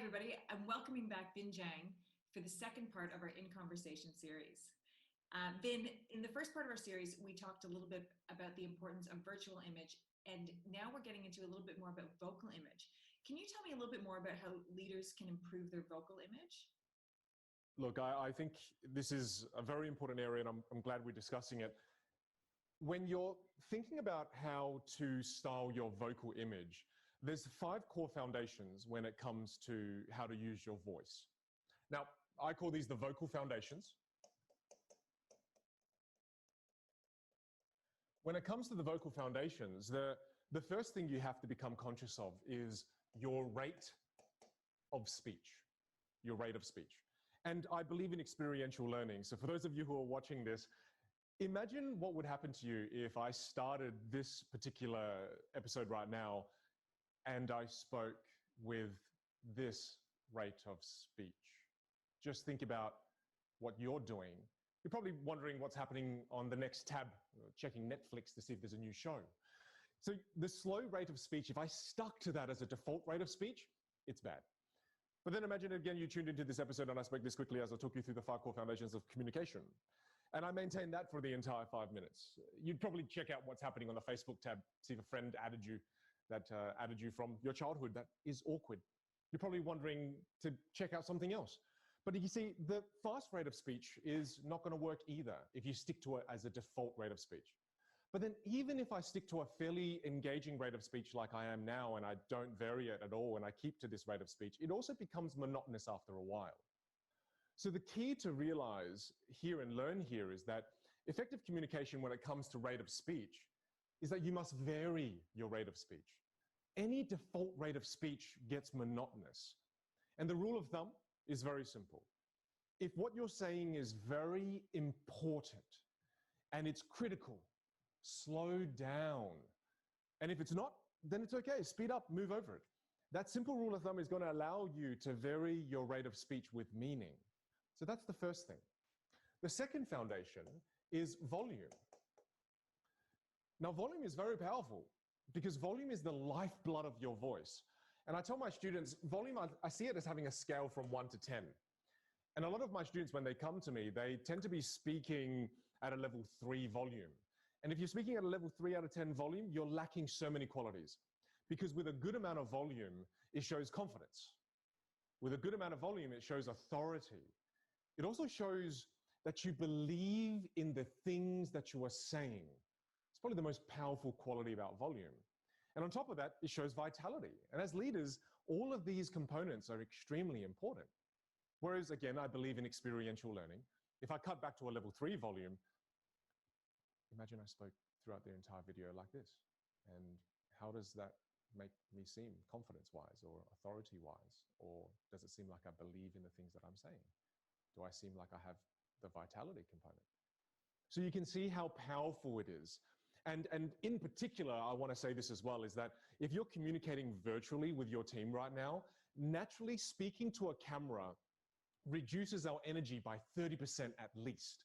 everybody. I'm welcoming back Vinh Giang for the second part of our In Conversation series. Vinh, in the first part of our series, we talked a little bit about the importance of virtual image, and now we're getting into a little bit more about vocal image. Can you tell me a little bit more about how leaders can improve their vocal image? Look, I think this is a very important area, and I'm glad we're discussing it. When you're thinking about how to style your vocal image, there's 5 core foundations when it comes to how to use your voice. Now, I call these the vocal foundations. When it comes to the vocal foundations, the first thing you have to become conscious of is your rate of speech. Your rate of speech. And I believe in experiential learning. So for those of you who are watching this, imagine what would happen to you if I started this particular episode right now and I spoke with this rate of speech. Just think about what you're doing. You're probably wondering what's happening on the next tab, checking Netflix to see if there's a new show. So the slow rate of speech, if I stuck to that as a default rate of speech, it's bad. But then imagine again, you tuned into this episode and I spoke this quickly as I took you through the 5 core foundations of communication. And I maintained that for the entire 5 minutes. You'd probably check out what's happening on the Facebook tab, see if a friend added you from your childhood. That is awkward. You're probably wondering to check out something else. But you see, the fast rate of speech is not going to work either if you stick to it as a default rate of speech. But then even if I stick to a fairly engaging rate of speech like I am now, and I don't vary it at all, and I keep to this rate of speech, it also becomes monotonous after a while. So the key to realize here and learn here is that effective communication when it comes to rate of speech is that you must vary your rate of speech. Any default rate of speech gets monotonous. And the rule of thumb is very simple. If what you're saying is very important and it's critical, slow down. And if it's not, then it's okay. Speed up, move over it. That simple rule of thumb is going to allow you to vary your rate of speech with meaning. So that's the first thing. The second foundation is volume. Now, volume is very powerful because volume is the lifeblood of your voice. And I tell my students, volume, I see it as having a scale from 1 to 10. And a lot of my students, when they come to me, they tend to be speaking at a level 3 volume. And if you're speaking at a level 3 out of 10 volume, you're lacking so many qualities. Because with a good amount of volume, it shows confidence. With a good amount of volume, it shows authority. It also shows that you believe in the things that you are saying. It's probably the most powerful quality about volume. And on top of that, it shows vitality. And as leaders, all of these components are extremely important. Whereas, again, I believe in experiential learning. If I cut back to a level 3 volume, imagine I spoke throughout the entire video like this. And how does that make me seem confidence-wise or authority-wise? Or does it seem like I believe in the things that I'm saying? Do I seem like I have the vitality component? So you can see how powerful it is. And in particular, I want to say this as well, is that if you're communicating virtually with your team right now, naturally speaking to a camera reduces our energy by 30% at least.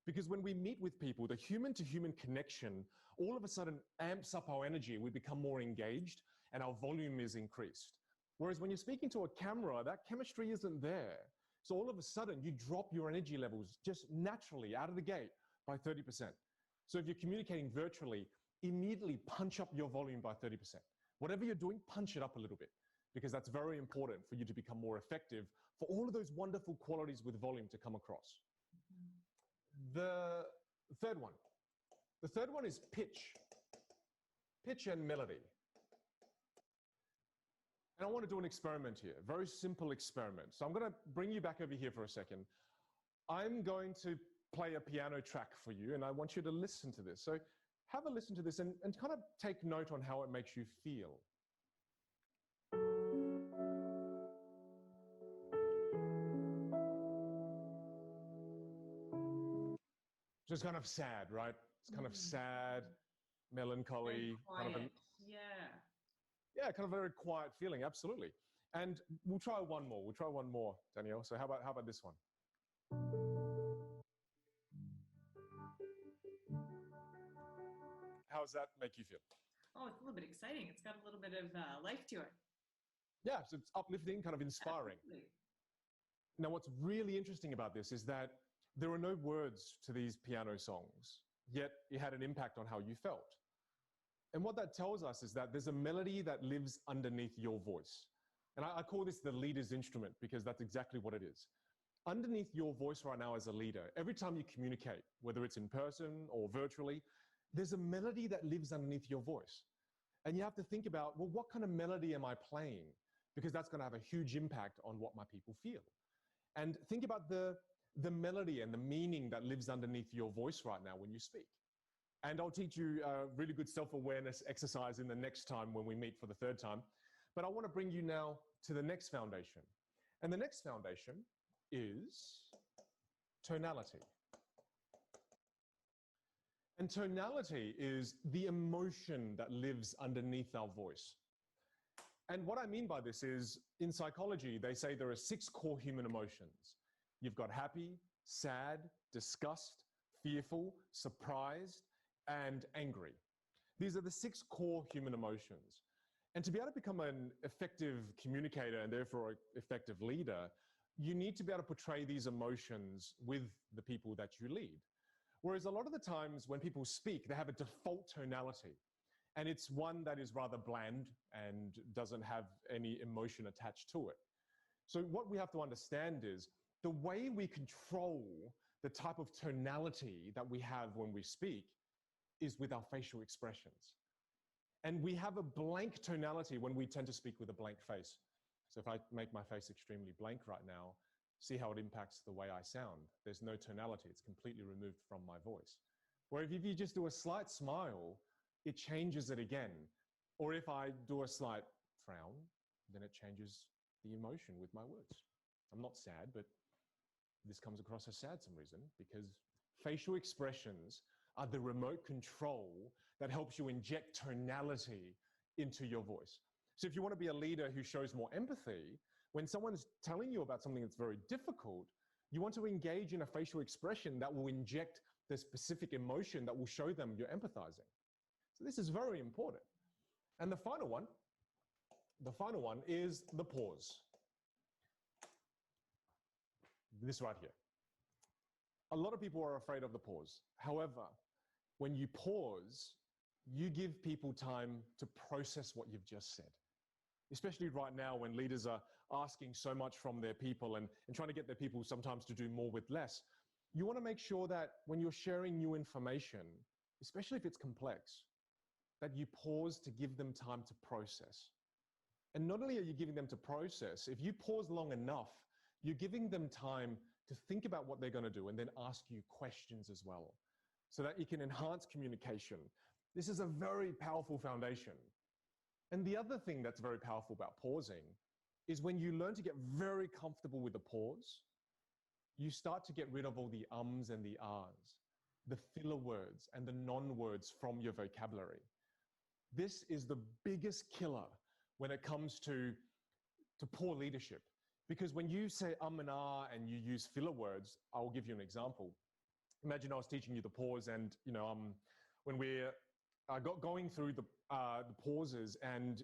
Because when we meet with people, the human-to-human connection all of a sudden amps up our energy. We become more engaged and our volume is increased. Whereas when you're speaking to a camera, that chemistry isn't there. So all of a sudden, you drop your energy levels just naturally out of the gate by 30%. So if you're communicating virtually, immediately punch up your volume by 30%. Whatever you're doing, punch it up a little bit, because that's very important for you to become more effective, for all of those wonderful qualities with volume to come across. The third one is pitch. Pitch and melody. And I want to do an experiment here, a very simple experiment. So I'm going to bring you back over here for a second. I'm going to play a piano track for you, and I want you to listen to this. So have a listen to this and kind of take note on how it makes you feel. Just kind of sad, right? It's kind of sad, melancholy. Quiet. Kind of Yeah, kind of a very quiet feeling, absolutely. And we'll try one more. We'll try one more, Danielle. So how about this one? How does that make you feel? Oh, it's a little bit exciting. It's got a little bit of life to it. Yeah, so it's uplifting, kind of inspiring. Absolutely. Now, what's really interesting about this is that there are no words to these piano songs, yet it had an impact on how you felt. And what that tells us is that there's a melody that lives underneath your voice. And I call this the leader's instrument because that's exactly what it is. Underneath your voice right now as a leader, every time you communicate, whether it's in person or virtually, there's a melody that lives underneath your voice. And you have to think about, well, what kind of melody am I playing? Because that's going to have a huge impact on what my people feel. And think about the melody and the meaning that lives underneath your voice right now when you speak. And I'll teach you a really good self-awareness exercise in the next time when we meet for the third time. But I want to bring you now to the next foundation. And the next foundation is tonality. And tonality is the emotion that lives underneath our voice. And what I mean by this is, in psychology, they say there are 6 core human emotions. You've got happy, sad, disgust, fearful, surprised, and angry. These are the 6 core human emotions. And to be able to become an effective communicator and therefore an effective leader, you need to be able to portray these emotions with the people that you lead. Whereas a lot of the times when people speak, they have a default tonality. And it's one that is rather bland and doesn't have any emotion attached to it. So what we have to understand is the way we control the type of tonality that we have when we speak is with our facial expressions. And we have a blank tonality when we tend to speak with a blank face. So if I make my face extremely blank right now, see how it impacts the way I sound. There's no tonality. It's completely removed from my voice. Where if you just do a slight smile, it changes it again. Or if I do a slight frown, then it changes the emotion with my words. I'm not sad, but this comes across as sad some reason because facial expressions are the remote control that helps you inject tonality into your voice. So if you want to be a leader who shows more empathy, when someone's telling you about something that's very difficult, you want to engage in a facial expression that will inject the specific emotion that will show them you're empathizing. So this is very important. And the final one is the pause. This right here. A lot of people are afraid of the pause. However, when you pause, you give people time to process what you've just said. Especially right now when leaders are asking so much from their people and trying to get their people sometimes to do more with less. You want to make sure that when you're sharing new information, especially if it's complex, that you pause to give them time to process. And not only are you giving them to process, if you pause long enough, you're giving them time to think about what they're going to do and then ask you questions as well, so that you can enhance communication. This is a very powerful foundation. And the other thing that's very powerful about pausing is when you learn to get very comfortable with the pause, you start to get rid of all the ums and the ahs, the filler words and the non-words from your vocabulary. This is the biggest killer when it comes to poor leadership. Because when you say and ah and you use filler words, I'll give you an example. Imagine I was teaching you the pause and, when we're going through the pauses and,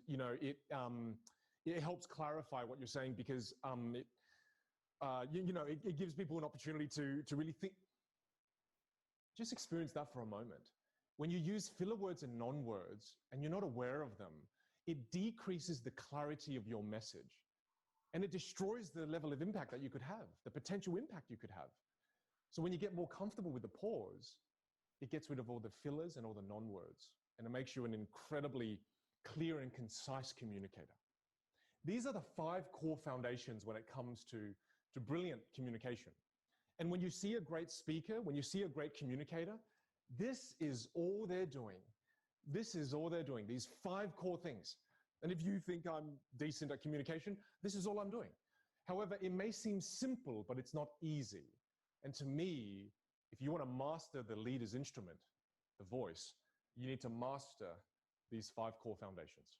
it helps clarify what you're saying because it gives people an opportunity to really think. Just experience that for a moment. When you use filler words and non-words and you're not aware of them, it decreases the clarity of your message. And it destroys the level of impact that you could have, the potential impact you could have. So when you get more comfortable with the pause, it gets rid of all the fillers and all the non-words. And it makes you an incredibly clear and concise communicator. These are the 5 core foundations when it comes to brilliant communication. And when you see a great speaker, when you see a great communicator, this is all they're doing. This is all they're doing, these 5 core things. And if you think I'm decent at communication, this is all I'm doing. However, it may seem simple, but it's not easy. And to me, if you want to master the leader's instrument, the voice, you need to master these 5 core foundations.